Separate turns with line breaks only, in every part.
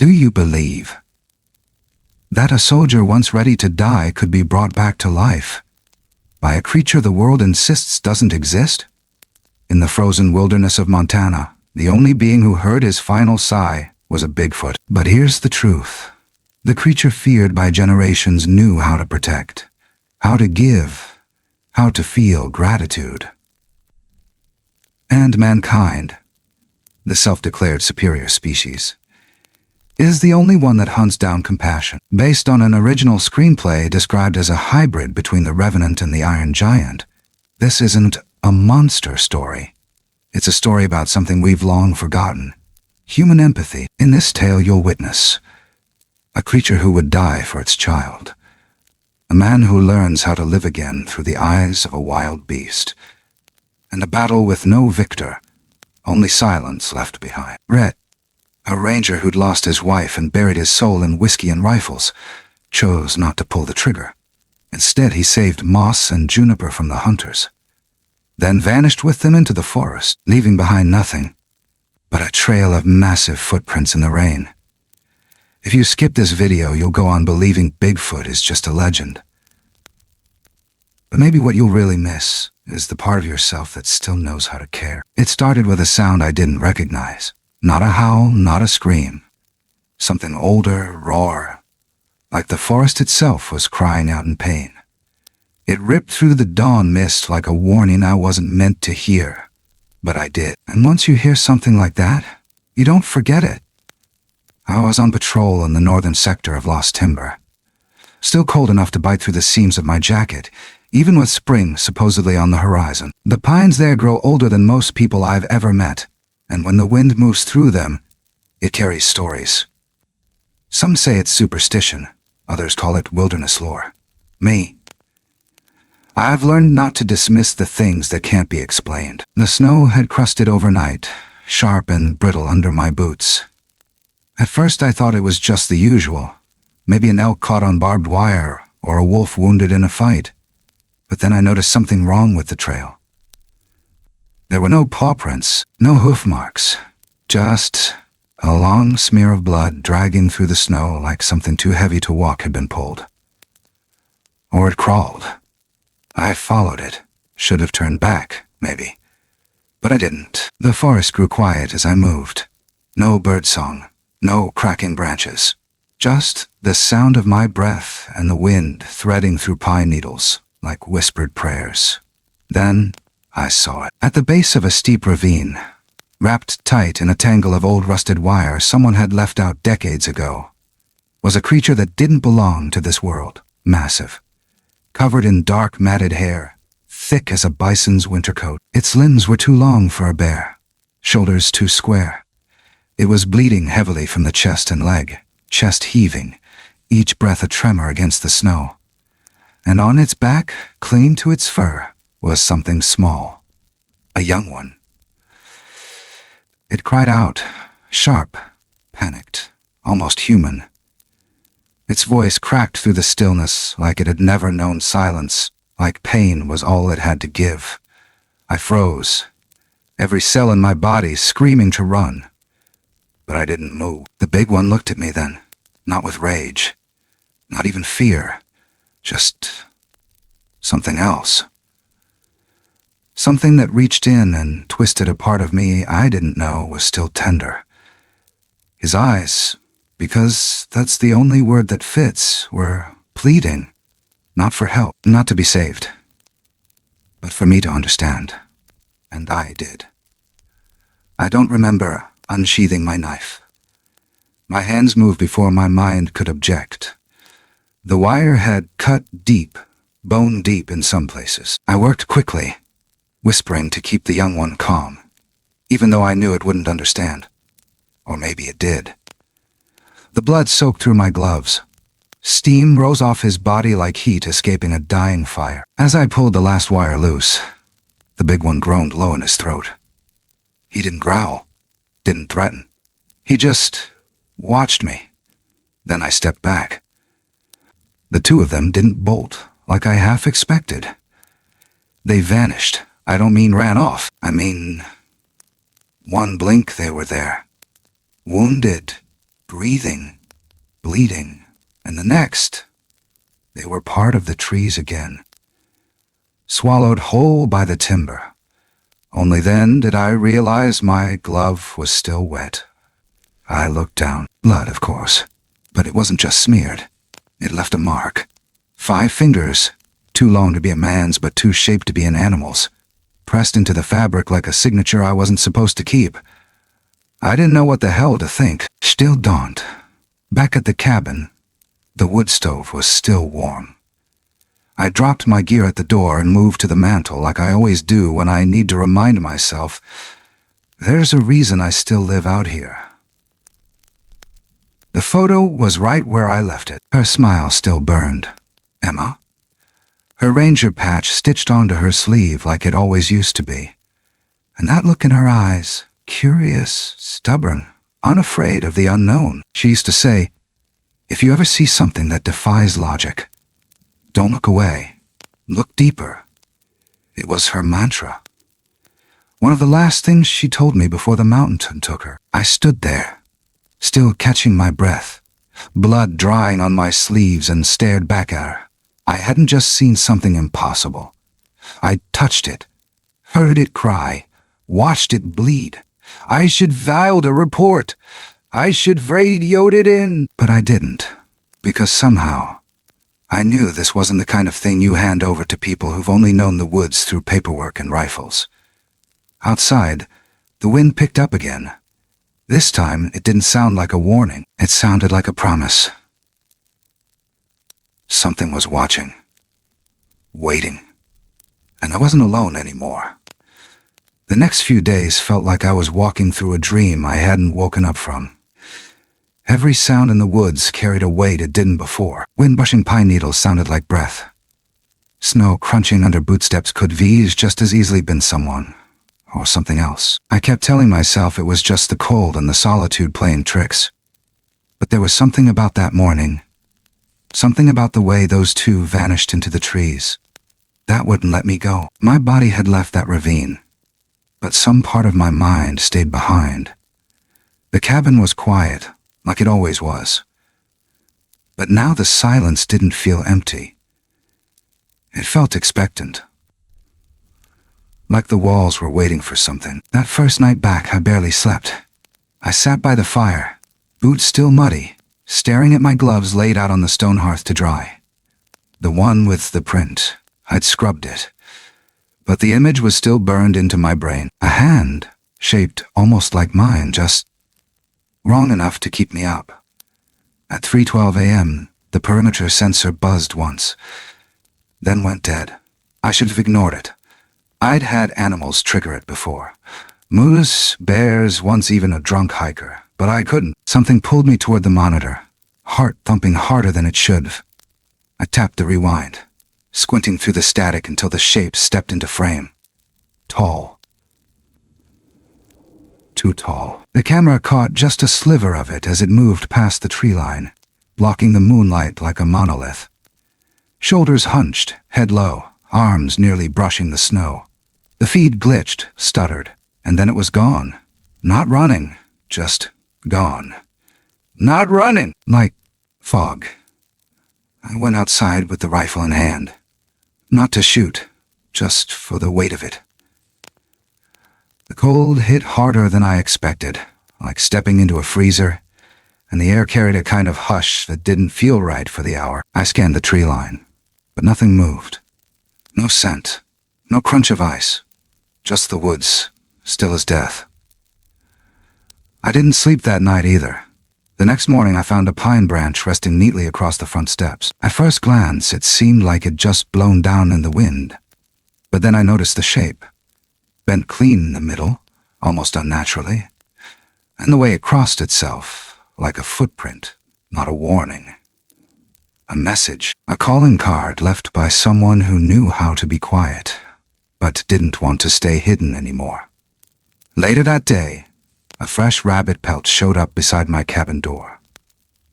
Do you believe that a soldier once ready to die could be brought back to life by a creature the world insists doesn't exist? In the frozen wilderness of Montana, the only being who heard his final sigh was a Bigfoot. But here's the truth. The creature feared by generations knew how to protect, how to give, how to feel gratitude. And mankind, the self-declared superior species, is the only one that hunts down compassion. Based on an original screenplay described as a hybrid between the Revenant and the Iron Giant, this isn't a monster story. It's a story about something we've long forgotten: human empathy. In this tale you'll witness a creature who would die for its child, a man who learns how to live again through the eyes of a wild beast, and a battle with no victor, only silence left behind. Rhett, a ranger who'd lost his wife and buried his soul in whiskey and rifles, chose not to pull the trigger. Instead, he saved moss and juniper from the hunters, then vanished with them into the forest, leaving behind nothing but a trail of massive footprints in the rain. If you skip this video, you'll go on believing Bigfoot is just a legend. But maybe what you'll really miss is the part of yourself that still knows how to care. It started with a sound I didn't recognize. Not a howl, not a scream. Something older, rawer, like the forest itself was crying out in pain. It ripped through the dawn mist like a warning I wasn't meant to hear, but I did. And once you hear something like that, you don't forget it. I was on patrol in the northern sector of Lost Timber, still cold enough to bite through the seams of my jacket, even with spring supposedly on the horizon. The pines there grow older than most people I've ever met, and when the wind moves through them, it carries stories. Some say it's superstition, others call it wilderness lore. Me, I've learned not to dismiss the things that can't be explained. The snow had crusted overnight, sharp and brittle under my boots. At first I thought it was just the usual, maybe an elk caught on barbed wire or a wolf wounded in a fight. But then I noticed something wrong with the trail. There were no paw prints, no hoof marks, just a long smear of blood dragging through the snow like something too heavy to walk had been pulled. Or it crawled. I followed it. Should have turned back, maybe. But I didn't. The forest grew quiet as I moved. No birdsong, no cracking branches. Just the sound of my breath and the wind threading through pine needles like whispered prayers. Then I saw it. At the base of a steep ravine, wrapped tight in a tangle of old rusted wire someone had left out decades ago, was a creature that didn't belong to this world. Massive, covered in dark matted hair, thick as a bison's winter coat. Its limbs were too long for a bear, shoulders too square. It was bleeding heavily from the chest and leg, chest heaving, each breath a tremor against the snow. And on its back, clinging to its fur, was something small, a young one. It cried out, sharp, panicked, almost human. Its voice cracked through the stillness like it had never known silence, like pain was all it had to give. I froze, every cell in my body screaming to run. But I didn't move. The big one looked at me then, not with rage, not even fear, just something else. Something that reached in and twisted a part of me I didn't know was still tender. His eyes, because that's the only word that fits, were pleading, not for help, not to be saved, but for me to understand. And I did. I don't remember unsheathing my knife. My hands moved before my mind could object. The wire had cut deep, bone deep in some places. I worked quickly, whispering to keep the young one calm, even though I knew it wouldn't understand. Or maybe it did. The blood soaked through my gloves. Steam rose off his body like heat escaping a dying fire. As I pulled the last wire loose, the big one groaned low in his throat. He didn't growl, didn't threaten. He just watched me. Then I stepped back. The two of them didn't bolt like I half expected. They vanished. I don't mean ran off. I mean, one blink they were there. Wounded, breathing, bleeding, and the next, they were part of the trees again, swallowed whole by the timber. Only then did I realize my glove was still wet. I looked down. Blood, of course. But it wasn't just smeared. It left a mark. 5 fingers, too long to be a man's but too shaped to be an animal's, pressed into the fabric like a signature I wasn't supposed to keep. I didn't know what the hell to think. Still dawned. Back at the cabin, the wood stove was still warm. I dropped my gear at the door and moved to the mantel like I always do when I need to remind myself there's a reason I still live out here. The photo was right where I left it. Her smile still burned. Emma? Her ranger patch stitched onto her sleeve like it always used to be. And that look in her eyes, curious, stubborn, unafraid of the unknown. She used to say, if you ever see something that defies logic, don't look away. Look deeper. It was her mantra. One of the last things she told me before the mountain took her. I stood there, still catching my breath, blood drying on my sleeves, and stared back at her. I hadn't just seen something impossible. I'd touched it, heard it cry, watched it bleed. I should filed a report. I should radioed it in. But I didn't, because somehow I knew this wasn't the kind of thing you hand over to people who've only known the woods through paperwork and rifles. Outside, the wind picked up again. This time, it didn't sound like a warning. It sounded like a promise. Something was watching, waiting, and I wasn't alone anymore. The next few days felt like I was walking through a dream I hadn't woken up from. Every sound in the woods carried a weight it didn't before. Wind brushing pine needles sounded like breath. Snow crunching under bootsteps could have just as easily been someone, or something else. I kept telling myself it was just the cold and the solitude playing tricks. But there was something about that morning, something about the way those two vanished into the trees, that wouldn't let me go. My body had left that ravine, but some part of my mind stayed behind. The cabin was quiet, like it always was. But now the silence didn't feel empty. It felt expectant. Like the walls were waiting for something. That first night back, I barely slept. I sat by the fire, boots still muddy, staring at my gloves laid out on the stone hearth to dry. The one with the print. I'd scrubbed it. But the image was still burned into my brain. A hand, shaped almost like mine, just wrong enough to keep me up. At 3:12 a.m., the perimeter sensor buzzed once, then went dead. I should have ignored it. I'd had animals trigger it before. Moose, bears, once even a drunk hiker. But I couldn't. Something pulled me toward the monitor, heart thumping harder than it should have. I tapped the rewind, squinting through the static until the shape stepped into frame. Tall. Too tall. The camera caught just a sliver of it as it moved past the tree line, blocking the moonlight like a monolith. Shoulders hunched, head low, arms nearly brushing the snow. The feed glitched, stuttered, and then it was gone. Not running, just gone. Not running! Like fog. I went outside with the rifle in hand. Not to shoot, just for the weight of it. The cold hit harder than I expected, like stepping into a freezer, and the air carried a kind of hush that didn't feel right for the hour. I scanned the tree line, but nothing moved. No scent, no crunch of ice, just the woods, still as death. I didn't sleep that night either. The next morning I found a pine branch resting neatly across the front steps. At first glance, it seemed like it'd just blown down in the wind. But then I noticed the shape. Bent clean in the middle, almost unnaturally, and the way it crossed itself, like a footprint, not a warning. A message, a calling card left by someone who knew how to be quiet, but didn't want to stay hidden anymore. Later that day, a fresh rabbit pelt showed up beside my cabin door.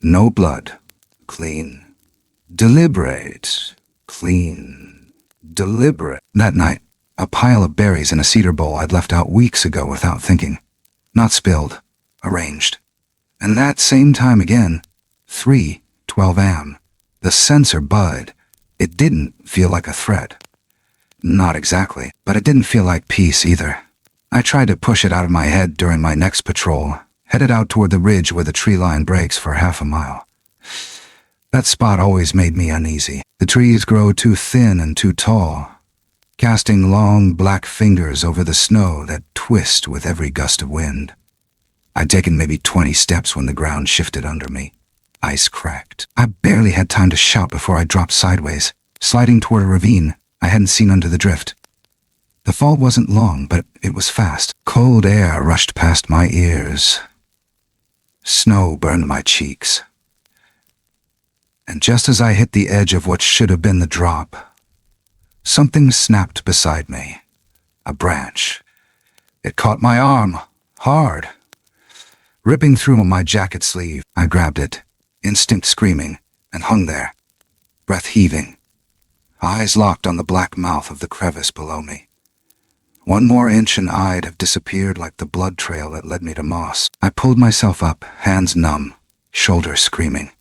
No blood, clean, deliberate, clean, deliberate. That night, a pile of berries in a cedar bowl I'd left out weeks ago without thinking. Not spilled, arranged. And that same time again, 3:12 a.m., the sensor buzzed. It didn't feel like a threat. Not exactly, but it didn't feel like peace either. I tried to push it out of my head during my next patrol, headed out toward the ridge where the tree line breaks for half a mile. That spot always made me uneasy. The trees grow too thin and too tall, casting long black fingers over the snow that twist with every gust of wind. I'd taken maybe 20 steps when the ground shifted under me. Ice cracked. I barely had time to shout before I dropped sideways, sliding toward a ravine I hadn't seen under the drift. The fall wasn't long, but it was fast. Cold air rushed past my ears. Snow burned my cheeks. And just as I hit the edge of what should have been the drop, something snapped beside me. A branch. It caught my arm, hard. Ripping through my jacket sleeve, I grabbed it, instinct screaming, and hung there, breath heaving, eyes locked on the black mouth of the crevice below me. One more inch and I'd have disappeared like the blood trail that led me to moss. I pulled myself up, hands numb, shoulders screaming.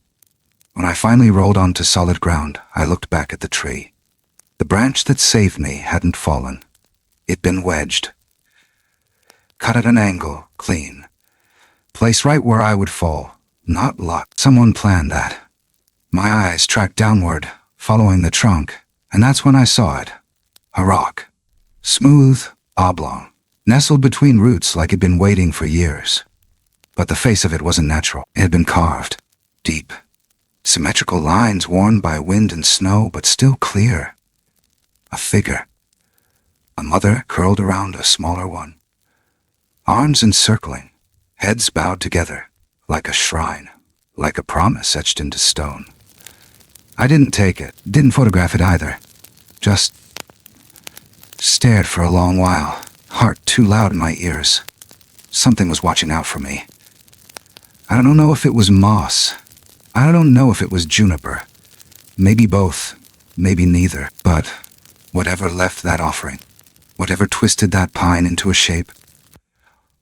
When I finally rolled onto solid ground, I looked back at the tree. The branch that saved me hadn't fallen. It'd been wedged. Cut at an angle, clean. Placed right where I would fall. Not luck. Someone planned that. My eyes tracked downward, following the trunk, and that's when I saw it. A rock. Smooth, oblong, nestled between roots like it'd been waiting for years. But the face of it wasn't natural. It had been carved. Deep. Symmetrical lines worn by wind and snow, but still clear. A figure. A mother curled around a smaller one. Arms encircling, heads bowed together, like a shrine, like a promise etched into stone. I didn't take it, didn't photograph it either. Just stared for a long while, heart too loud in my ears. Something was watching out for me. I don't know if it was moss. I don't know if it was juniper. Maybe both, maybe neither, but whatever left that offering, whatever twisted that pine into a shape,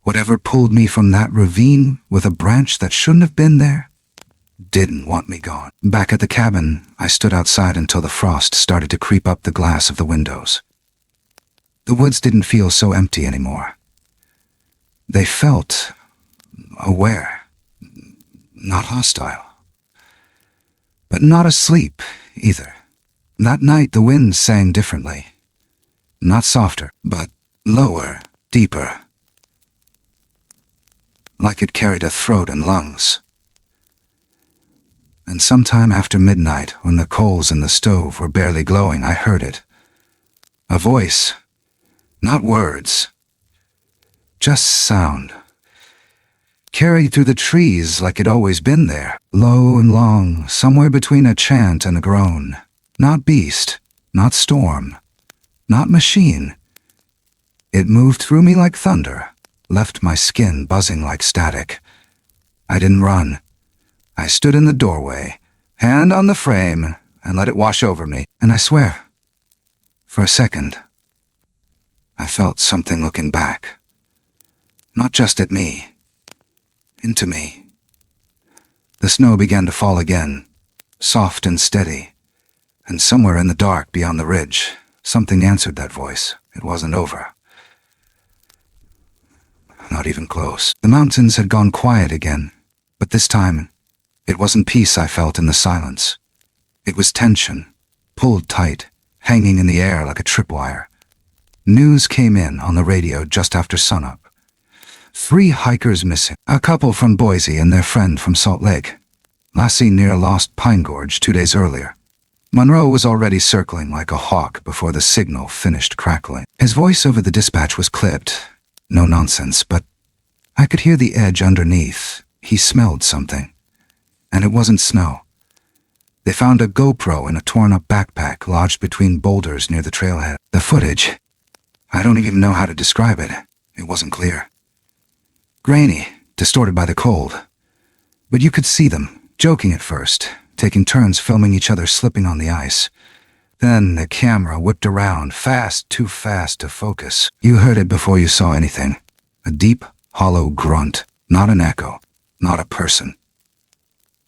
whatever pulled me from that ravine with a branch that shouldn't have been there, didn't want me gone. Back at the cabin, I stood outside until the frost started to creep up the glass of the windows. The woods didn't feel so empty anymore. They felt aware, not hostile. But not asleep, either. That night the wind sang differently. Not softer, but lower, deeper. Like it carried a throat and lungs. And sometime after midnight, when the coals in the stove were barely glowing, I heard it. A voice. Not words. Just sound. Carried through the trees like it'd always been there, low and long, somewhere between a chant and a groan. Not beast, not storm, not machine. It moved through me like thunder, left my skin buzzing like static. I didn't run. I stood in the doorway, hand on the frame, and let it wash over me. And I swear, for a second, I felt something looking back. Not just at me. Into me. The snow began to fall again, soft and steady, and somewhere in the dark beyond the ridge, something answered that voice. It wasn't over. Not even close. The mountains had gone quiet again, but this time, it wasn't peace I felt in the silence. It was tension, pulled tight, hanging in the air like a tripwire. News came in on the radio just after sunup. 3 hikers missing, a couple from Boise and their friend from Salt Lake. Last seen near Lost Pine Gorge 2 days earlier. Monroe was already circling like a hawk before the signal finished crackling. His voice over the dispatch was clipped. No nonsense, but I could hear the edge underneath. He smelled something. And it wasn't snow. They found a GoPro in a torn-up backpack lodged between boulders near the trailhead. The footage, I don't even know how to describe it. It wasn't clear. Grainy, distorted by the cold. But you could see them, joking at first, taking turns filming each other slipping on the ice. Then the camera whipped around, fast, too fast to focus. You heard it before you saw anything. A deep, hollow grunt, not an echo. not a person.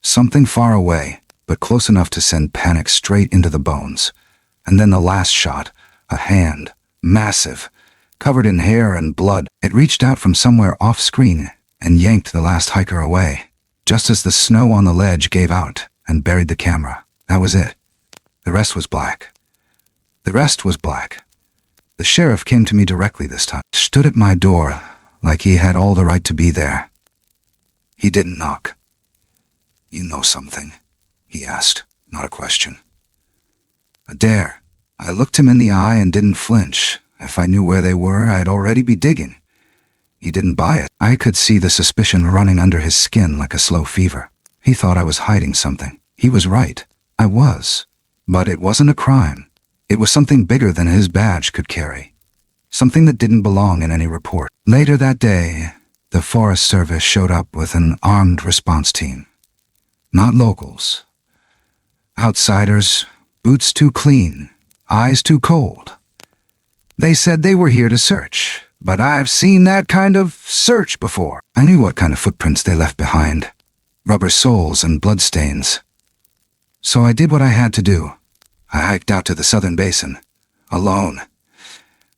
Something far away, but close enough to send panic straight into the bones. And then the last shot, a hand, massive, covered in hair and blood. It reached out from somewhere off-screen and yanked the last hiker away, just as the snow on the ledge gave out and buried the camera. That was it. The rest was black. The rest was black. The sheriff came to me directly this time, stood at my door like he had all the right to be there. He didn't knock. "You know something?" he asked, not a question. A dare. I looked him in the eye and didn't flinch. If I knew where they were, I'd already be digging. He didn't buy it. I could see the suspicion running under his skin like a slow fever. He thought I was hiding something. He was right. I was. But it wasn't a crime. It was something bigger than his badge could carry. Something that didn't belong in any report. Later that day, the Forest Service showed up with an armed response team. Not locals. Outsiders, boots too clean, eyes too cold. They said they were here to search, but I've seen that kind of search before. I knew what kind of footprints they left behind. Rubber soles and bloodstains. So I did what I had to do. I hiked out to the southern basin, alone,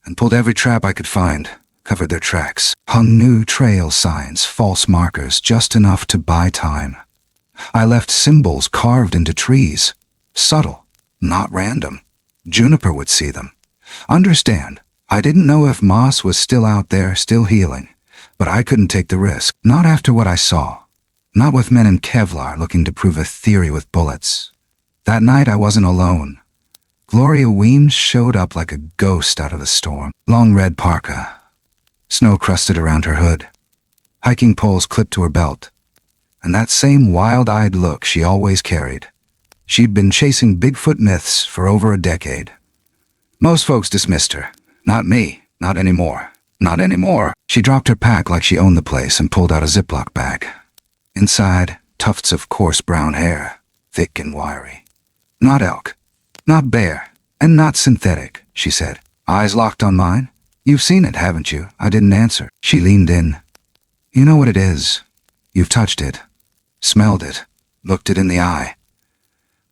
and pulled every trap I could find, covered their tracks, hung new trail signs, false markers, just enough to buy time. I left symbols carved into trees, subtle, not random. Juniper would see them. Understand, I didn't know if Moss was still out there, still healing, but I couldn't take the risk, not after what I saw. Not with men in Kevlar looking to prove a theory with bullets. That night I wasn't alone. Gloria Weems showed up like a ghost out of the storm. Long red parka, snow crusted around her hood, hiking poles clipped to her belt, and that same wild-eyed look she always carried. She'd been chasing Bigfoot myths for over a decade. Most folks dismissed her. Not me. Not anymore. Not anymore. She dropped her pack like she owned the place and pulled out a Ziploc bag. Inside, tufts of coarse brown hair, thick and wiry. Not elk. Not bear. And not synthetic, she said. Eyes locked on mine. "You've seen it, haven't you?" I didn't answer. She leaned in. "You know what it is. You've touched it. Smelled it. Looked it in the eye."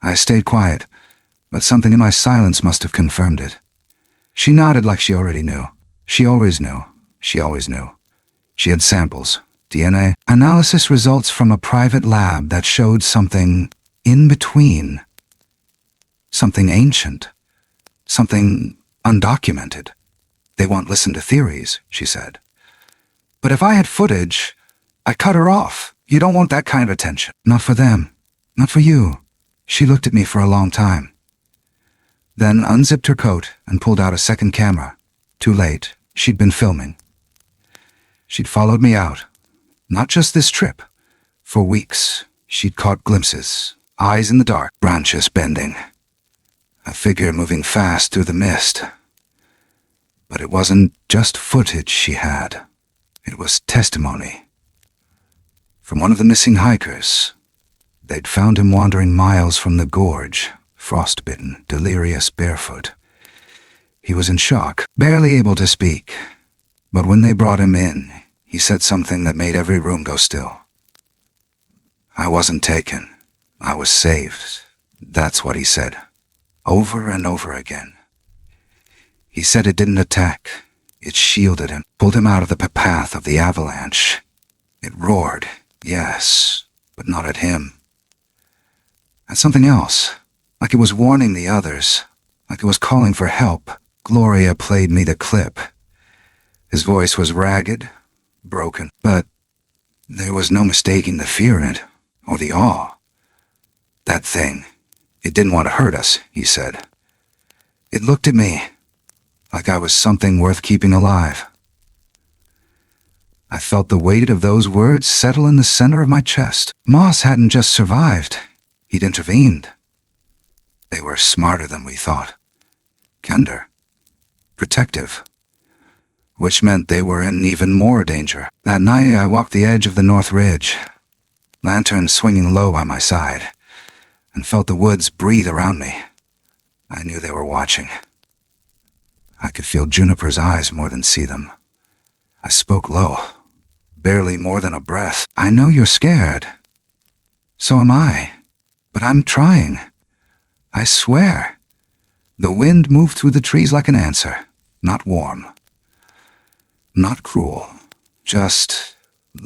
I stayed quiet, but something in my silence must have confirmed it. She nodded like she already knew. She always knew. She always knew. She had samples, DNA, analysis results from a private lab that showed something in between. Something ancient. Something undocumented. "They won't listen to theories," she said. "But if I had footage, I'd cut her off. You don't want that kind of attention." "Not for them. Not for you." She looked at me for a long time. Then unzipped her coat and pulled out a second camera. Too late. She'd been filming. She'd followed me out. Not just this trip. For weeks, she'd caught glimpses. Eyes in the dark, branches bending. A figure moving fast through the mist. But it wasn't just footage she had. It was testimony. From one of the missing hikers. They'd found him wandering miles from the gorge, frostbitten, delirious, barefoot. He was in shock, barely able to speak. But when they brought him in, he said something that made every room go still. "I wasn't taken. I was saved." That's what he said, over and over again. He said it didn't attack. It shielded him, pulled him out of the path of the avalanche. It roared, yes, but not at him. And something else, like it was warning the others, like it was calling for help. Gloria played me the clip. His voice was ragged, broken, but there was no mistaking the fear in it, or the awe. That thing, it didn't want to hurt us, he said. It looked at me, like I was something worth keeping alive. I felt the weight of those words settle in the center of my chest. Moss hadn't just survived. He'd intervened. They were smarter than we thought. Kinder. Protective. Which meant they were in even more danger. That night I walked the edge of the North Ridge, lantern swinging low by my side, and felt the woods breathe around me. I knew they were watching. I could feel Juniper's eyes more than see them. I spoke low, barely more than a breath. "I know you're scared. So am I. But I'm trying. I swear." The wind moved through the trees like an answer. Not warm. Not cruel. Just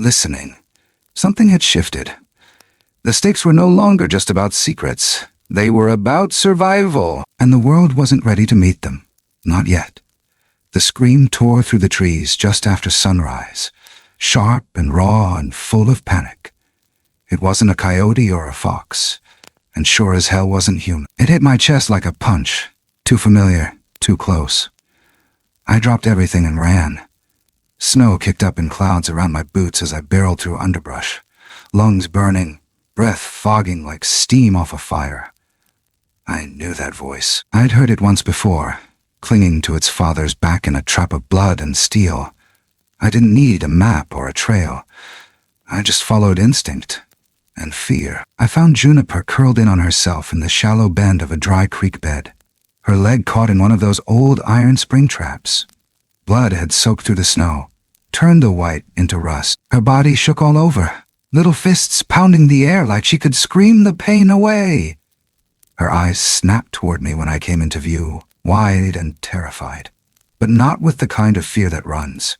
listening. Something had shifted. The stakes were no longer just about secrets. They were about survival, and the world wasn't ready to meet them. Not yet. The scream tore through the trees just after sunrise, sharp and raw and full of panic. It wasn't a coyote or a fox, and sure as hell wasn't human. It hit my chest like a punch. Too familiar, too close. I dropped everything and ran. Snow kicked up in clouds around my boots as I barreled through underbrush, lungs burning, breath fogging like steam off a fire. I knew that voice. I'd heard it once before, clinging to its father's back in a trap of blood and steel. I didn't need a map or a trail. I just followed instinct and fear. I found Juniper curled in on herself in the shallow bend of a dry creek bed, her leg caught in one of those old iron spring traps. Blood had soaked through the snow, turned the white into rust. Her body shook all over, little fists pounding the air like she could scream the pain away. Her eyes snapped toward me when I came into view, wide and terrified, but not with the kind of fear that runs.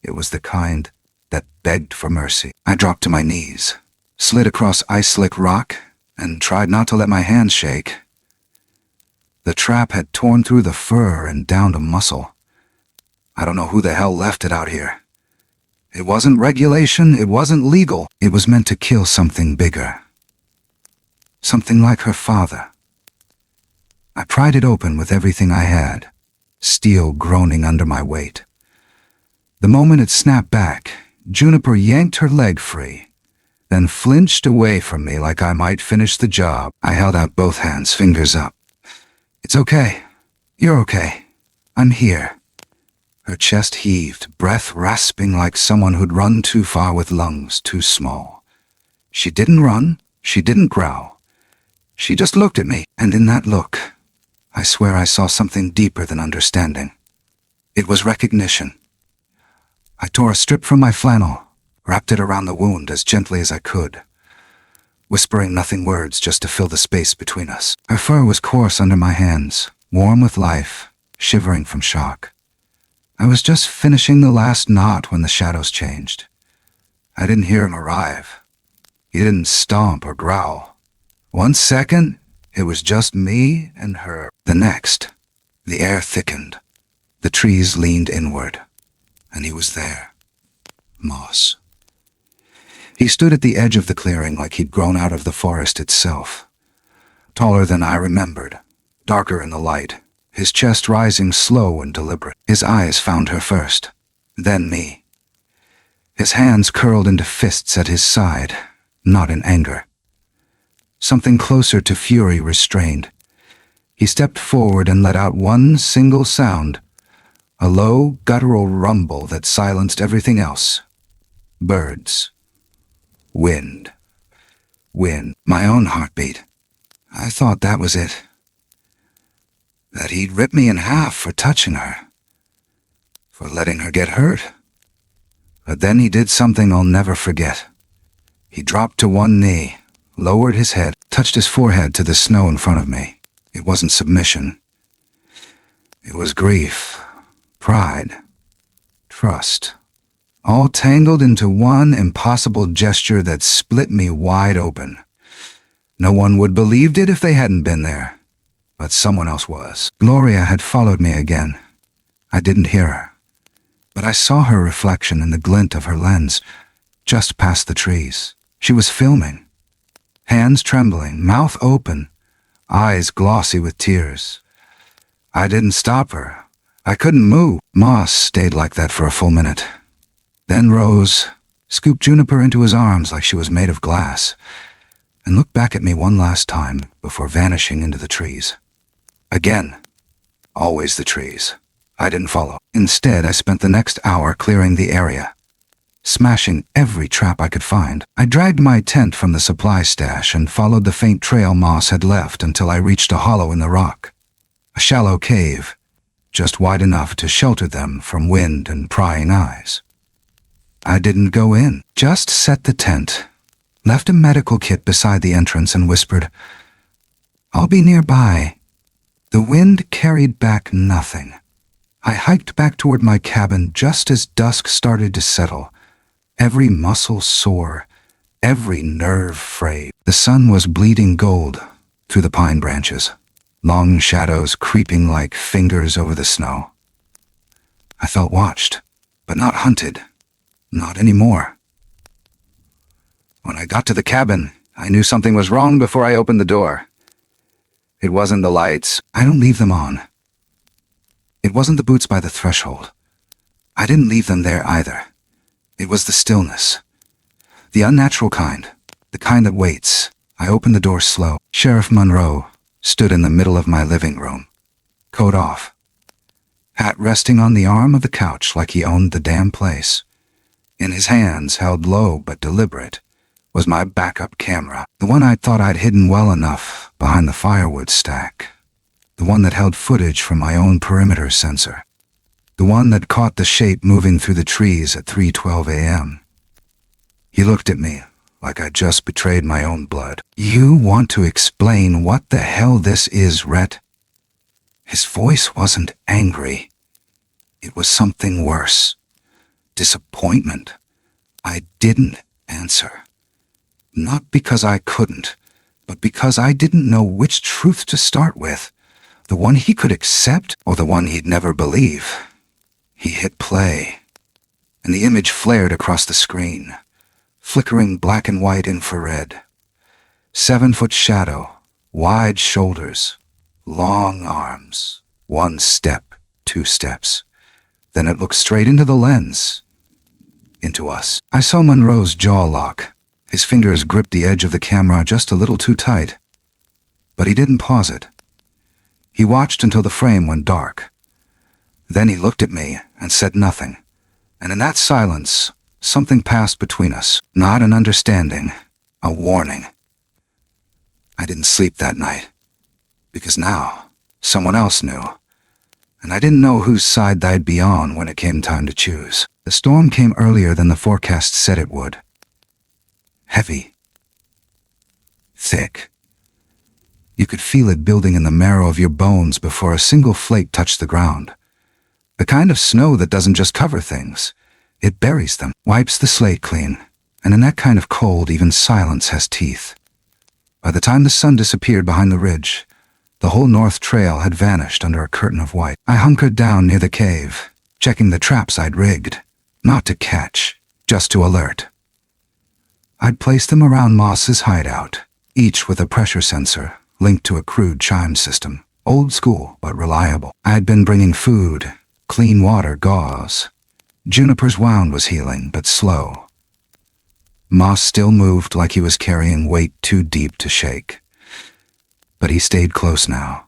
It was the kind that begged for mercy. I dropped to my knees, slid across ice-slick rock, and tried not to let my hands shake. The trap had torn through the fur and down to muscle. I don't know who the hell left it out here. It wasn't regulation, it wasn't legal. It was meant to kill something bigger. Something like her father. I pried it open with everything I had, steel groaning under my weight. The moment it snapped back, Juniper yanked her leg free, then flinched away from me like I might finish the job. I held out both hands, fingers up. "It's okay. You're okay. I'm here." Her chest heaved, breath rasping like someone who'd run too far with lungs too small. She didn't run, she didn't growl. She just looked at me, and in that look, I swear I saw something deeper than understanding. It was recognition. I tore a strip from my flannel, wrapped it around the wound as gently as I could, whispering nothing words just to fill the space between us. Her fur was coarse under my hands, warm with life, shivering from shock. I was just finishing the last knot when the shadows changed. I didn't hear him arrive. He didn't stomp or growl. 1 second, it was just me and her. The next, the air thickened. The trees leaned inward, and he was there. Moss. He stood at the edge of the clearing like he'd grown out of the forest itself. Taller than I remembered, darker in the light, his chest rising slow and deliberate. His eyes found her first, then me. His hands curled into fists at his side, not in anger. Something closer to fury restrained. He stepped forward and let out one single sound, a low, guttural rumble that silenced everything else. Birds. Wind. Wind. My own heartbeat. I thought that was it. That he'd rip me in half for touching her, for letting her get hurt. But then he did something I'll never forget. He dropped to one knee, lowered his head, touched his forehead to the snow in front of me. It wasn't submission. It was grief, pride, trust, all tangled into one impossible gesture that split me wide open. No one would believed it if they hadn't been there. But someone else was. Gloria had followed me again. I didn't hear her, but I saw her reflection in the glint of her lens, just past the trees. She was filming, hands trembling, mouth open, eyes glossy with tears. I didn't stop her. I couldn't move. Moss stayed like that for a full minute, then rose, scooped Juniper into his arms like she was made of glass, and looked back at me one last time before vanishing into the trees. Again, always the trees. I didn't follow. Instead, I spent the next hour clearing the area, smashing every trap I could find. I dragged my tent from the supply stash and followed the faint trail Moss had left until I reached a hollow in the rock, a shallow cave, just wide enough to shelter them from wind and prying eyes. I didn't go in, just set the tent, left a medical kit beside the entrance and whispered, "I'll be nearby." The wind carried back nothing. I hiked back toward my cabin just as dusk started to settle, every muscle sore, every nerve frayed. The sun was bleeding gold through the pine branches, long shadows creeping like fingers over the snow. I felt watched, but not hunted. Not anymore. When I got to the cabin, I knew something was wrong before I opened the door. It wasn't the lights. I don't leave them on. It wasn't the boots by the threshold. I didn't leave them there either. It was the stillness. The unnatural kind. The kind that waits. I opened the door slow. Sheriff Monroe stood in the middle of my living room. Coat off. Hat resting on the arm of the couch like he owned the damn place. In his hands, held low but deliberate, was my backup camera, the one I thought I'd hidden well enough behind the firewood stack, the one that held footage from my own perimeter sensor, the one that caught the shape moving through the trees at 3:12 a.m. He looked at me like I'd just betrayed my own blood. "You want to explain what the hell this is, Rhett?" His voice wasn't angry. It was something worse. Disappointment. I didn't answer. Not because I couldn't, but because I didn't know which truth to start with, the one he could accept or the one he'd never believe. He hit play, and the image flared across the screen, flickering black and white infrared. 7-foot shadow, wide shoulders, long arms, 1 step, 2 steps. Then it looked straight into the lens, into us. I saw Monroe's jaw lock. His fingers gripped the edge of the camera just a little too tight. But he didn't pause it. He watched until the frame went dark. Then he looked at me and said nothing. And in that silence, something passed between us. Not an understanding, a warning. I didn't sleep that night, because now someone else knew. And I didn't know whose side I'd be on when it came time to choose. The storm came earlier than the forecast said it would. Heavy. Thick. You could feel it building in the marrow of your bones before a single flake touched the ground. The kind of snow that doesn't just cover things. It buries them, wipes the slate clean, and in that kind of cold, even silence has teeth. By the time the sun disappeared behind the ridge, the whole north trail had vanished under a curtain of white. I hunkered down near the cave, checking the traps I'd rigged, not to catch, just to alert. I'd placed them around Moss's hideout, each with a pressure sensor linked to a crude chime system, old school but reliable. I had been bringing food, clean water, gauze. Juniper's wound was healing, but slow. Moss still moved like he was carrying weight too deep to shake. But he stayed close now.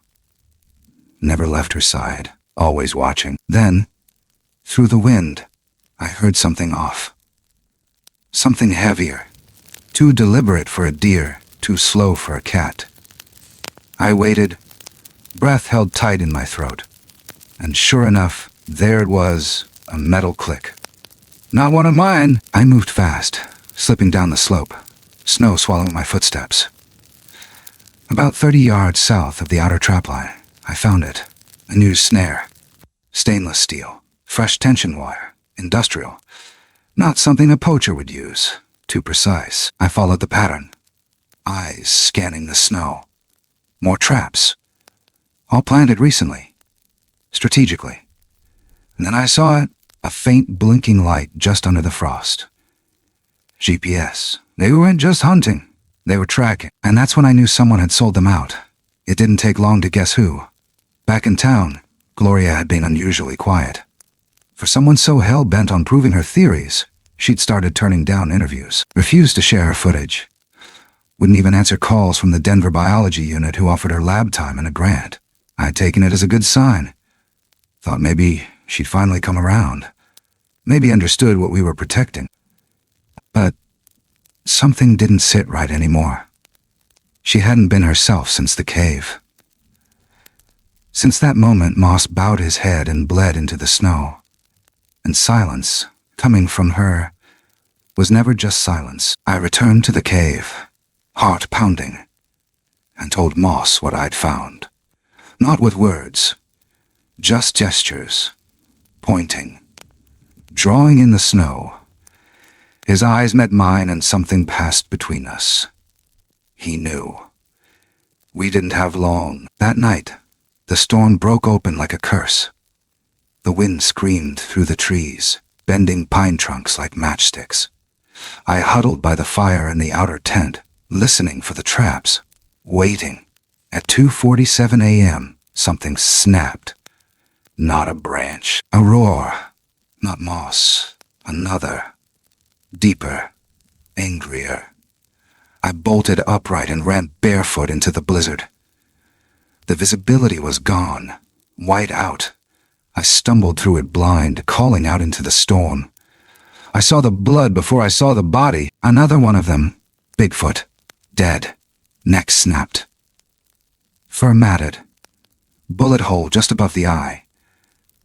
Never left her side, always watching. Then, through the wind, I heard something off. Something heavier. Too deliberate for a deer, too slow for a cat. I waited, breath held tight in my throat. And sure enough, there it was, a metal click. Not one of mine. I moved fast, slipping down the slope, snow swallowing my footsteps. About 30 yards south of the outer trapline, I found it. A new snare. Stainless steel, fresh tension wire, industrial. Not something a poacher would use. Too precise. I followed the pattern. Eyes scanning the snow. More traps. All planted recently. Strategically. And then I saw it, a faint blinking light just under the frost. GPS. They weren't just hunting. They were tracking. And that's when I knew someone had sold them out. It didn't take long to guess who. Back in town, Gloria had been unusually quiet. For someone so hell-bent on proving her theories, she'd started turning down interviews, refused to share her footage. Wouldn't even answer calls from the Denver biology unit who offered her lab time and a grant. I'd taken it as a good sign. Thought maybe she'd finally come around. Maybe understood what we were protecting. But something didn't sit right anymore. She hadn't been herself since the cave. Since that moment, Moss bowed his head and bled into the snow. And silence, coming from her, was never just silence. I returned to the cave, heart pounding, and told Moss what I'd found. Not with words, just gestures, pointing, drawing in the snow. His eyes met mine and something passed between us. He knew. We didn't have long. That night, the storm broke open like a curse. The wind screamed through the trees, bending pine trunks like matchsticks. I huddled by the fire in the outer tent, listening for the traps, waiting. At 2:47 a.m., something snapped. Not a branch, a roar. Not moss, another. Deeper, angrier. I bolted upright and ran barefoot into the blizzard. The visibility was gone, white out. I stumbled through it blind, calling out into the storm. I saw the blood before I saw the body. Another one of them. Bigfoot. Dead. Neck snapped. Fur matted. Bullet hole just above the eye.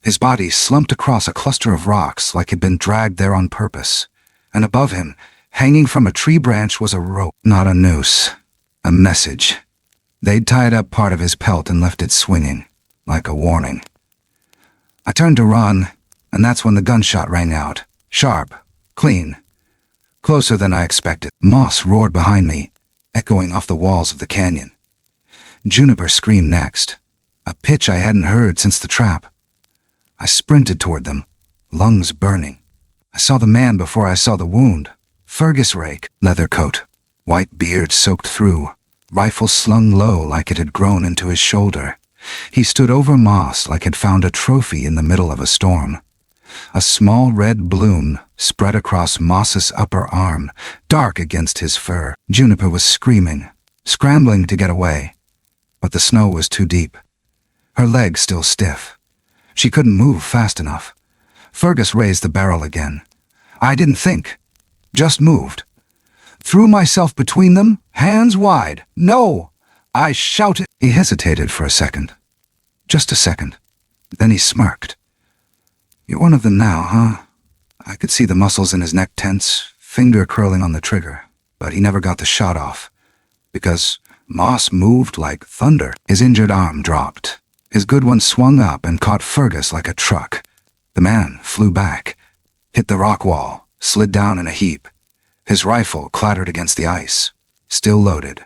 His body slumped across a cluster of rocks like he'd been dragged there on purpose. And above him, hanging from a tree branch, was a rope, not a noose. A message. They'd tied up part of his pelt and left it swinging, like a warning. I turned to run, and that's when the gunshot rang out. Sharp, clean, closer than I expected. Moss roared behind me, echoing off the walls of the canyon. Juniper screamed next, a pitch I hadn't heard since the trap. I sprinted toward them, lungs burning. I saw the man before I saw the wound. Fergus rake, leather coat, white beard soaked through, rifle slung low like it had grown into his shoulder. He stood over Moss like he'd found a trophy in the middle of a storm. A small red bloom spread across Moss's upper arm, dark against his fur. Juniper was screaming, scrambling to get away, but the snow was too deep. Her legs still stiff. She couldn't move fast enough. Fergus raised the barrel again. I didn't think, just moved. Threw myself between them, hands wide. No! I shouted. He hesitated for a second. Just a second. Then he smirked. You're one of them now, huh? I could see the muscles in his neck tense, finger curling on the trigger, but he never got the shot off, because Moss moved like thunder. His injured arm dropped. His good one swung up and caught Fergus like a truck. The man flew back, hit the rock wall, slid down in a heap. His rifle clattered against the ice, still loaded.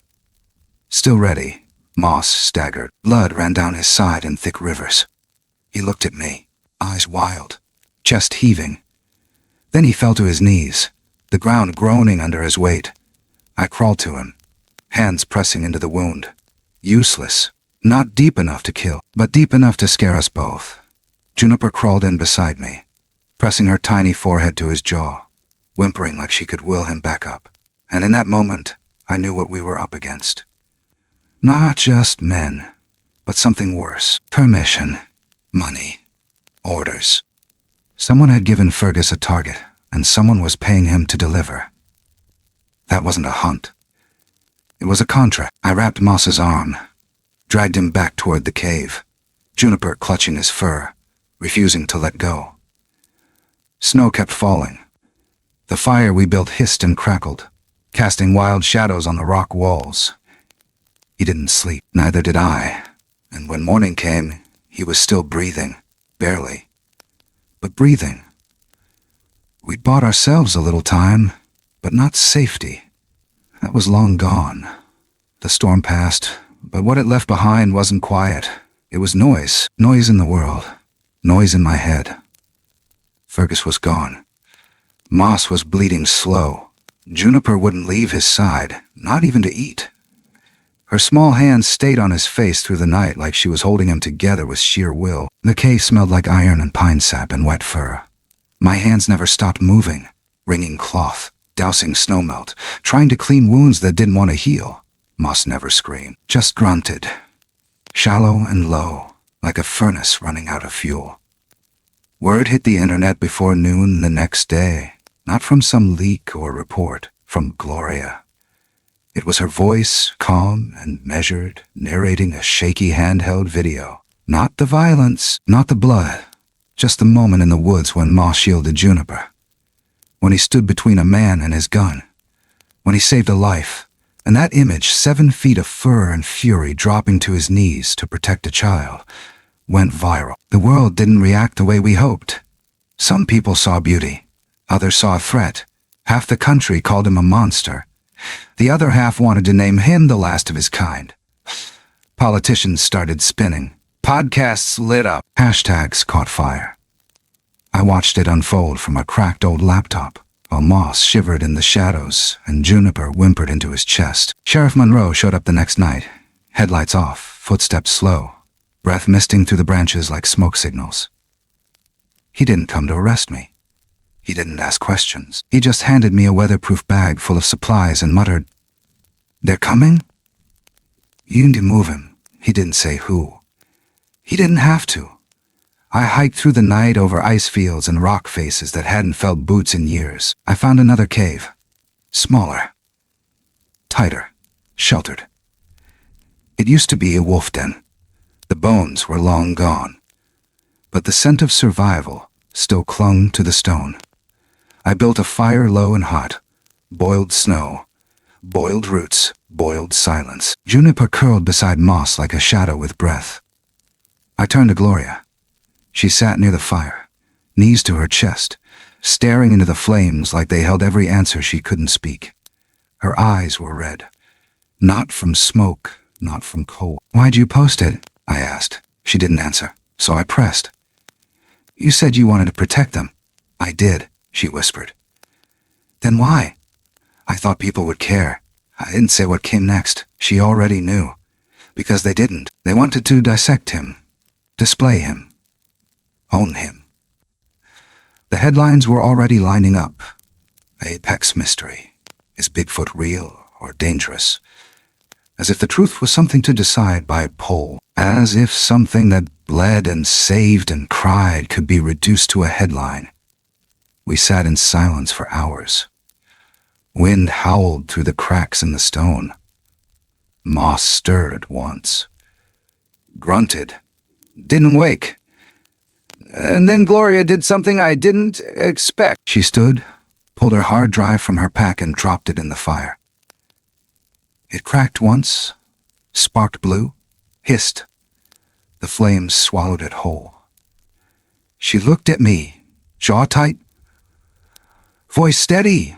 Still ready. Moss staggered. Blood ran down his side in thick rivers. He looked at me, eyes wild, chest heaving. Then he fell to his knees, the ground groaning under his weight. I crawled to him, hands pressing into the wound. Useless. Not deep enough to kill, but deep enough to scare us both. Juniper crawled in beside me, pressing her tiny forehead to his jaw, whimpering like she could will him back up. And in that moment, I knew what we were up against. Not just men, but something worse. Permission, money, orders. Someone had given Fergus a target, and someone was paying him to deliver. That wasn't a hunt. It was a contract. I wrapped Moss's arm, dragged him back toward the cave, Juniper clutching his fur, refusing to let go. Snow kept falling. The fire we built hissed and crackled, casting wild shadows on the rock walls. He didn't sleep, neither did I, and when morning came, he was still breathing, barely, but breathing. We'd bought ourselves a little time, but not safety. That was long gone. The storm passed, but what it left behind wasn't quiet. It was noise, noise in the world, noise in my head. Fergus was gone. Moss was bleeding slow. Juniper wouldn't leave his side, not even to eat. Her small hands stayed on his face through the night like she was holding him together with sheer will. The cave smelled like iron and pine sap and wet fur. My hands never stopped moving, wringing cloth, dousing snowmelt, trying to clean wounds that didn't want to heal. Moss never screamed, just grunted, shallow and low, like a furnace running out of fuel. Word hit the internet before noon the next day, not from some leak or report, from Gloria. It was her voice, calm and measured, narrating a shaky handheld video. Not the violence, not the blood, just the moment in the woods when Moss shielded Juniper. when he stood between a man and his gun, when he saved a life, and that image, 7 feet of fur and fury dropping to his knees to protect a child, went viral. The world didn't react the way we hoped. Some people saw beauty. Others saw a threat. Half the country called him a monster. The other half wanted to name him the last of his kind. Politicians started spinning. Podcasts lit up. Hashtags caught fire. I watched it unfold from a cracked old laptop, while moss shivered in the shadows and juniper whimpered into his chest. Sheriff Monroe showed up the next night, headlights off, footsteps slow, breath misting through the branches like smoke signals. He didn't come to arrest me. He didn't ask questions. He just handed me a weatherproof bag full of supplies and muttered, "They're coming?" You need to move him. He didn't say who. He didn't have to. I hiked through the night over ice fields and rock faces that hadn't felt boots in years. I found another cave. Smaller. Tighter. Sheltered. It used to be a wolf den. The bones were long gone. But the scent of survival still clung to the stone. I built a fire low and hot. Boiled snow. Boiled roots. Boiled silence. Juniper curled beside moss like a shadow with breath. I turned to Gloria. She sat near the fire, knees to her chest, staring into the flames like they held every answer she couldn't speak. Her eyes were red. Not from smoke, not from cold. "Why'd you post it?" I asked. She didn't answer, so I pressed. "You said you wanted to protect them." "I did," she whispered. "Then why?" "I thought people would care." I didn't say what came next. She already knew. Because they didn't. They wanted to dissect him, display him, own him. The headlines were already lining up. Apex mystery. Is Bigfoot real or dangerous? As if the truth was something to decide by poll. As if something that bled and saved and cried could be reduced to a headline. We sat in silence for hours. Wind howled through the cracks in the stone. Moss stirred once. Grunted. Didn't wake. And then Gloria did something I didn't expect. She stood, pulled her hard drive from her pack and dropped it in the fire. It cracked once, sparked blue, hissed. The flames swallowed it whole. She looked at me, jaw tight, voice steady.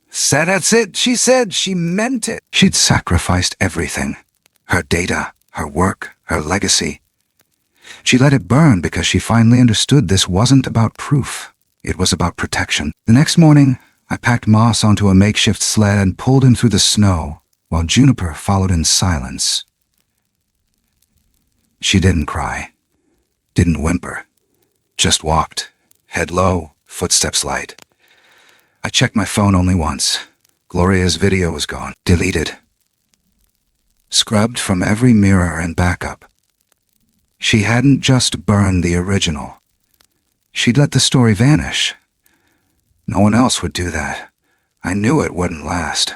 "Said that's it," she said. She meant it. She'd sacrificed everything. Her data, her work, her legacy. She let it burn because she finally understood this wasn't about proof. It was about protection. The next morning, I packed Moss onto a makeshift sled and pulled him through the snow, while Juniper followed in silence. She didn't cry, didn't whimper, just walked, head low, footsteps light. I checked my phone only once. Gloria's video was gone, deleted. Scrubbed from every mirror and backup. She hadn't just burned the original. She'd let the story vanish. No one else would do that. I knew it wouldn't last.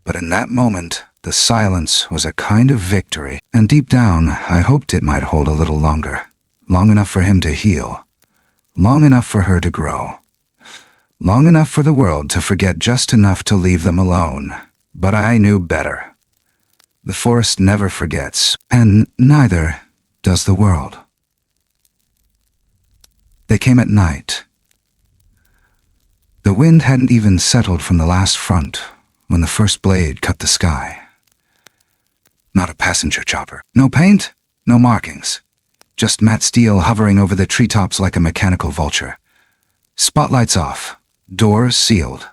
But in that moment, the silence was a kind of victory, and deep down, I hoped it might hold a little longer. Long enough for him to heal. Long enough for her to grow. Long enough for the world to forget just enough to leave them alone. But I knew better. The forest never forgets, and neither does the world. They came at night. The wind hadn't even settled from the last front when the first blade cut the sky. Not a passenger chopper. No paint, no markings. Just matte steel hovering over the treetops like a mechanical vulture. Spotlights off. Doors sealed.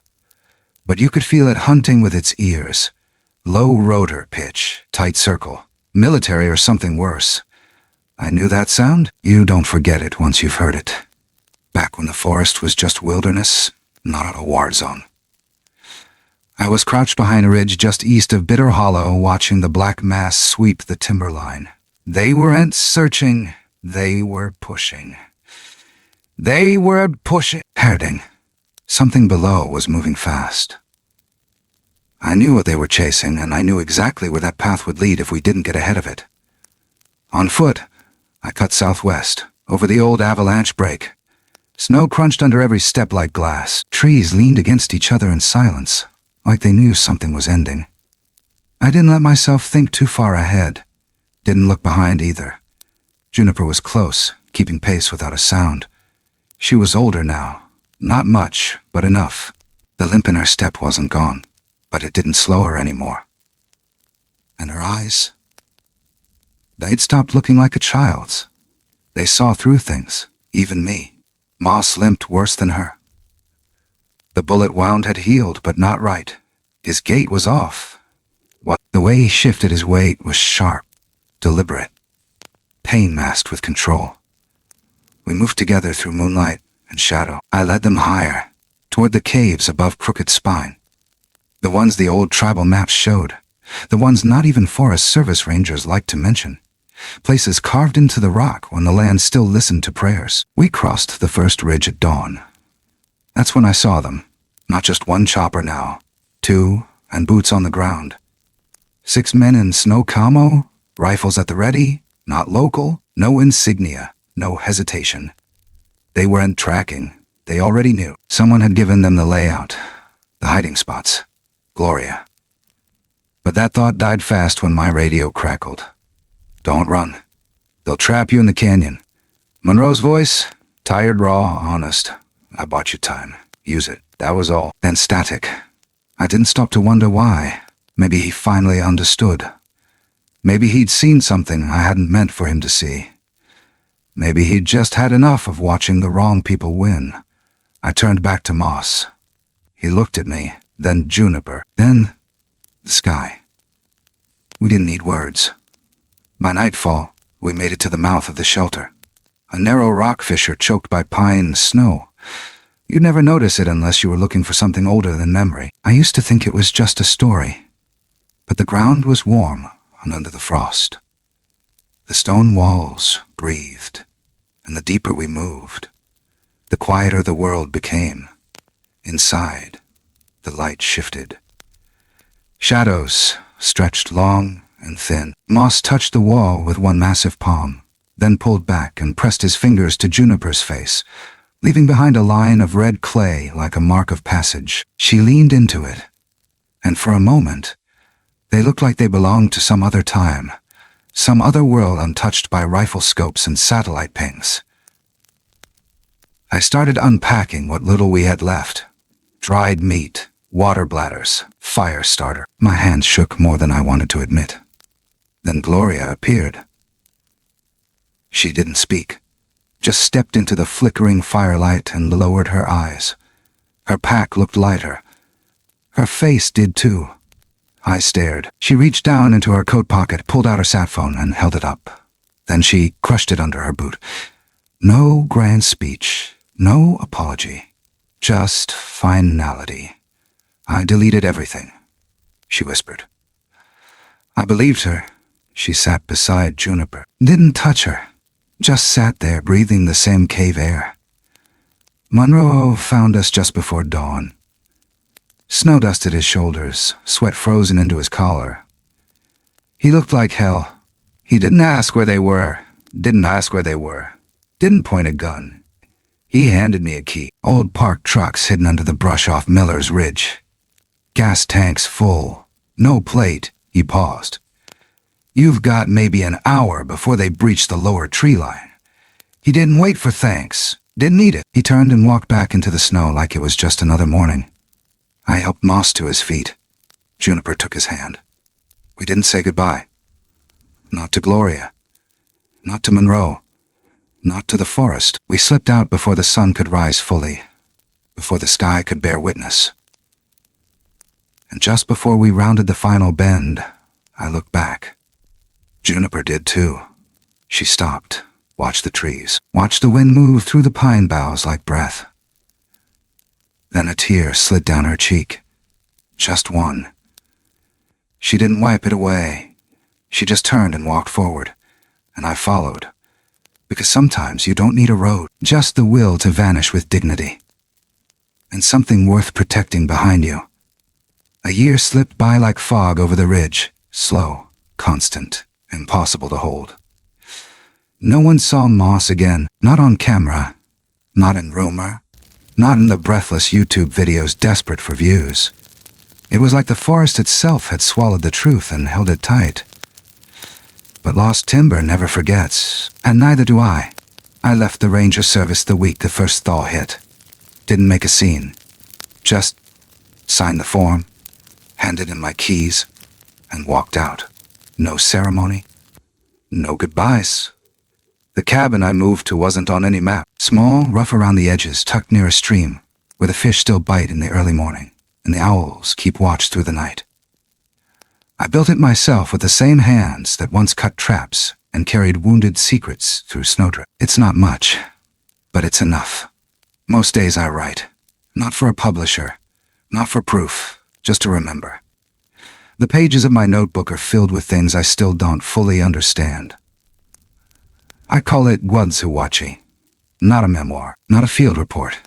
But you could feel it hunting with its ears. Low rotor pitch, tight circle. Military or something worse. I knew that sound. You don't forget it once you've heard it. Back when the forest was just wilderness, not a war zone. I was crouched behind a ridge just east of Bitter Hollow, watching the black mass sweep the timberline. They weren't searching, they were pushing. They were pushing. Herding. Something below was moving fast. I knew what they were chasing, and I knew exactly where that path would lead if we didn't get ahead of it. On foot, I cut southwest, over the old avalanche break. Snow crunched under every step like glass. Trees leaned against each other in silence, like they knew something was ending. I didn't let myself think too far ahead. Didn't look behind either. Juniper was close, keeping pace without a sound. She was older now. Not much, but enough. The limp in her step wasn't gone, but it didn't slow her anymore. And her eyes? They'd stopped looking like a child's. They saw through things, even me. Moss limped worse than her. The bullet wound had healed, but not right. His gait was off. The way he shifted his weight was sharp, deliberate, pain masked with control. We moved together through moonlight and shadow. I led them higher, toward the caves above Crooked Spine. The ones the old tribal maps showed. The ones not even Forest Service rangers liked to mention. Places carved into the rock when the land still listened to prayers. We crossed the first ridge at dawn. That's when I saw them. Not just one chopper now. 2, and boots on the ground. 6 men in snow camo, rifles at the ready, not local, no insignia, no hesitation. They weren't tracking. They already knew. Someone had given them the layout, the hiding spots. Gloria. But that thought died fast when my radio crackled. Don't run. They'll trap you in the canyon. Monroe's voice, tired, raw, honest. I bought you time. Use it. That was all. Then static. I didn't stop to wonder why. Maybe he finally understood. Maybe he'd seen something I hadn't meant for him to see. Maybe he'd just had enough of watching the wrong people win. I turned back to Moss. He looked at me, then Juniper, then the sky. We didn't need words. By nightfall, we made it to the mouth of the shelter. A narrow rock fissure choked by pine and snow. You'd never notice it unless you were looking for something older than memory. I used to think it was just a story. But the ground was warm and under the frost. The stone walls breathed, and the deeper we moved, the quieter the world became. Inside, the light shifted. Shadows stretched long and thin. Moss touched the wall with one massive palm, then pulled back and pressed his fingers to Juniper's face, leaving behind a line of red clay like a mark of passage. She leaned into it, and for a moment, they looked like they belonged to some other time, some other world untouched by rifle scopes and satellite pings. I started unpacking what little we had left. Dried meat, water bladders, fire starter. My hands shook more than I wanted to admit. Then Gloria appeared. She didn't speak, just stepped into the flickering firelight and lowered her eyes. Her pack looked lighter. Her face did too. I stared. She reached down into her coat pocket, pulled out her sat phone, and held it up. Then she crushed it under her boot. No grand speech, no apology, just finality. I deleted everything, she whispered. I believed her. She sat beside Juniper. Didn't touch her. Just sat there, breathing the same cave air. Monroe found us just before dawn. Snow dusted his shoulders, sweat frozen into his collar. He looked like hell. He didn't ask where they were. Didn't point a gun. He handed me a key. Old parked trucks hidden under the brush off Miller's Ridge. Gas tanks full. No plate. He paused. You've got maybe an hour before they breach the lower tree line. He didn't wait for thanks. Didn't need it. He turned and walked back into the snow like it was just another morning. I helped Moss to his feet. Juniper took his hand. We didn't say goodbye. Not to Gloria. Not to Monroe. Not to the forest. We slipped out before the sun could rise fully, before the sky could bear witness. And just before we rounded the final bend, I looked back. Juniper did too. She stopped, watched the trees, watched the wind move through the pine boughs like breath. Then a tear slid down her cheek. Just one. She didn't wipe it away. She just turned and walked forward, and I followed. Because sometimes you don't need a road, just the will to vanish with dignity. And something worth protecting behind you. A year slipped by like fog over the ridge, slow, constant, impossible to hold. No one saw Moss again, not on camera, Not in rumor. Not in the breathless YouTube videos desperate for views. It was like the forest itself had swallowed the truth and held it tight. But lost timber never forgets, and neither do I. I left the ranger service the week the first thaw hit. Didn't make a scene. Just signed the form, handed in my keys, and walked out. No ceremony. No goodbyes. The cabin I moved to wasn't on any map. Small, rough around the edges, tucked near a stream, where the fish still bite in the early morning, and the owls keep watch through the night. I built it myself with the same hands that once cut traps and carried wounded secrets through snowdrift. It's not much, but it's enough. Most days I write, not for a publisher, not for proof, just to remember. The pages of my notebook are filled with things I still don't fully understand. I call it Gwadzuwachi. Not a memoir, not a field report.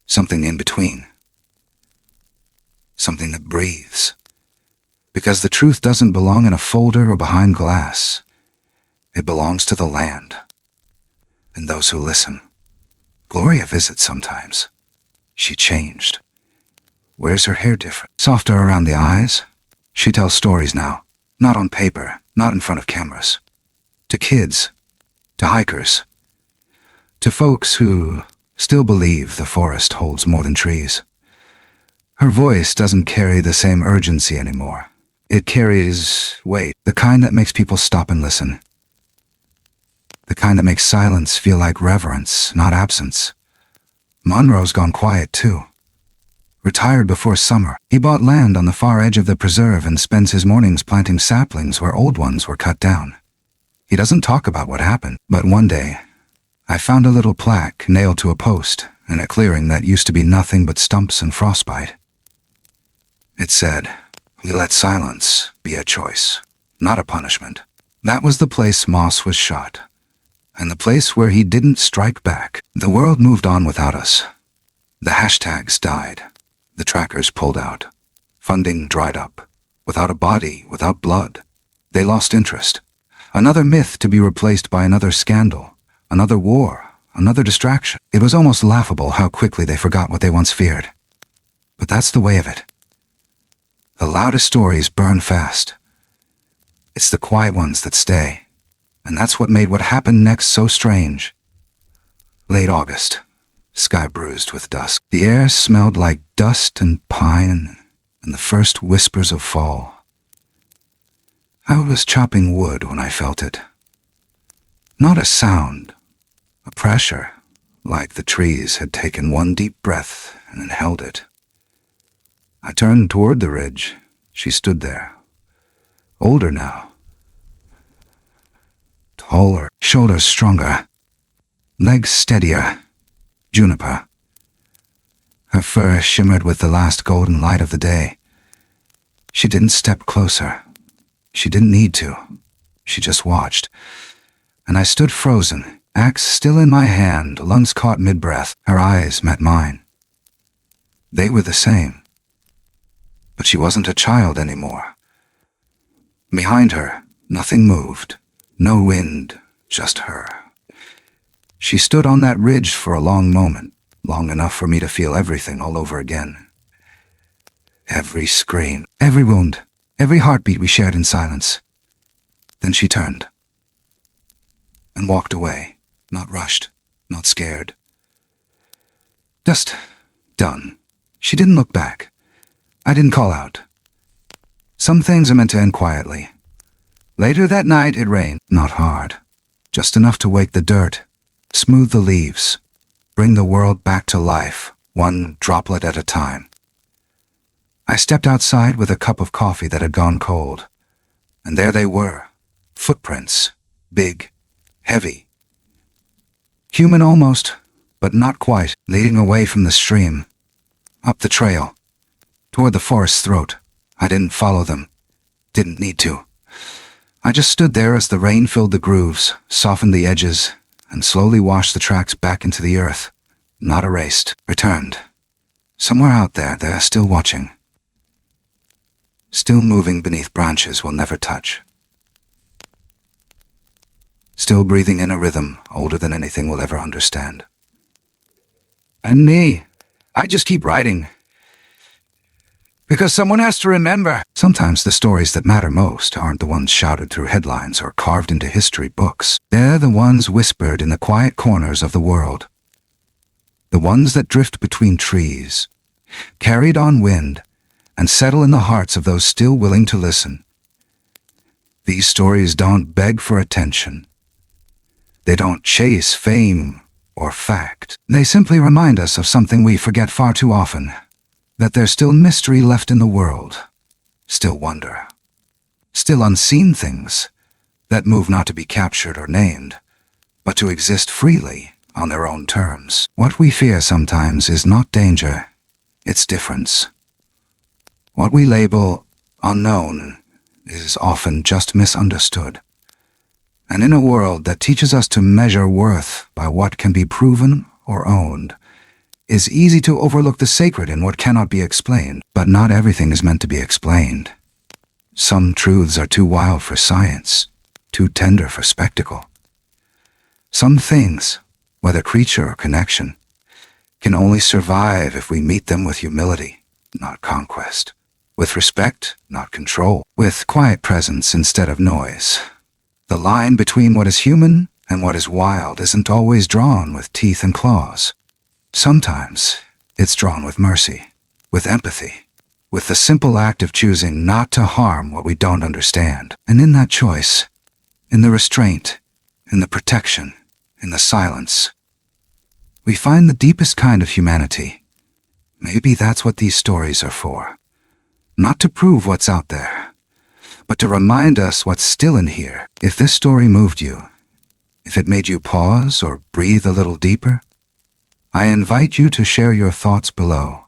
Something in between. Something that breathes. Because the truth doesn't belong in a folder or behind glass. It belongs to the land. And those who listen. Gloria visits sometimes. She changed. Wears her hair different. Softer around the eyes. She tells stories now. Not on paper, not in front of cameras. To kids. To hikers. To folks who still believe the forest holds more than trees. Her voice doesn't carry the same urgency anymore. It carries weight, the kind that makes people stop and listen. The kind that makes silence feel like reverence, not absence. Monroe's gone quiet too. Retired before summer, he bought land on the far edge of the preserve and spends his mornings planting saplings where old ones were cut down. He doesn't talk about what happened, but one day, I found a little plaque nailed to a post in a clearing that used to be nothing but stumps and frostbite. It said, "We let silence be a choice, not a punishment." That was the place Moss was shot, and the place where he didn't strike back. The world moved on without us. The hashtags died. The trackers pulled out. Funding dried up. Without a body, without blood. They lost interest. Another myth to be replaced by another scandal. Another war. Another distraction. It was almost laughable how quickly they forgot what they once feared. But that's the way of it. The loudest stories burn fast. It's the quiet ones that stay. And that's what made what happened next so strange. Late August. Sky bruised with dusk. The air smelled like dust and pine and the first whispers of fall. I was chopping wood when I felt it. Not a sound, a pressure, like the trees had taken one deep breath and held it. I turned toward the ridge. She stood there. Older now. Taller, shoulders stronger, legs steadier. Juniper. Her fur shimmered with the last golden light of the day. She didn't step closer. She didn't need to. She just watched. And I stood frozen, axe still in my hand, lungs caught mid-breath. Her eyes met mine. They were the same. But she wasn't a child anymore. Behind her, nothing moved. No wind, just her. She stood on that ridge for a long moment, long enough for me to feel everything all over again. Every scream, every wound, every heartbeat we shared in silence. Then she turned and walked away, not rushed, not scared. Just done. She didn't look back. I didn't call out. Some things are meant to end quietly. Later that night it rained, not hard, just enough to wake the dirt. Smooth the leaves, bring the world back to life, one droplet at a time. I stepped outside with a cup of coffee that had gone cold, and there they were, footprints, big, heavy. Human almost, but not quite, leading away from the stream, up the trail, toward the forest's throat. I didn't follow them, didn't need to. I just stood there as the rain filled the grooves, softened the edges, and slowly washed the tracks back into the earth. Not erased, returned. Somewhere out there, they're still watching. Still moving beneath branches we'll never touch. Still breathing in a rhythm older than anything we'll ever understand. And me, I just keep writing. Because someone has to remember. Sometimes the stories that matter most aren't the ones shouted through headlines or carved into history books. They're the ones whispered in the quiet corners of the world. The ones that drift between trees, carried on wind, and settle in the hearts of those still willing to listen. These stories don't beg for attention. They don't chase fame or fact. They simply remind us of something we forget far too often. That there's still mystery left in the world, still wonder, still unseen things that move not to be captured or named, but to exist freely on their own terms. What we fear sometimes is not danger, it's difference. What we label unknown is often just misunderstood. And in a world that teaches us to measure worth by what can be proven or owned, it's easy to overlook the sacred in what cannot be explained, but not everything is meant to be explained. Some truths are too wild for science, too tender for spectacle. Some things, whether creature or connection, can only survive if we meet them with humility, not conquest, with respect, not control, with quiet presence instead of noise. The line between what is human and what is wild isn't always drawn with teeth and claws. Sometimes it's drawn with mercy, with empathy, with the simple act of choosing not to harm what we don't understand. And in that choice, in the restraint, in the protection, in the silence, we find the deepest kind of humanity. Maybe that's what these stories are for. Not to prove what's out there, but to remind us what's still in here. If this story moved you, if it made you pause or breathe a little deeper, I invite you to share your thoughts below.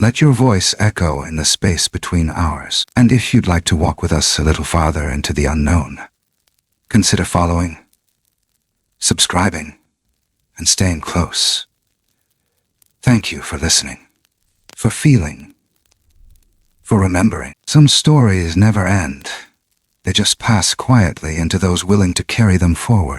Let your voice echo in the space between ours. And if you'd like to walk with us a little farther into the unknown, consider following, subscribing, and staying close. Thank you for listening, for feeling, for remembering. Some stories never end. They just pass quietly into those willing to carry them forward.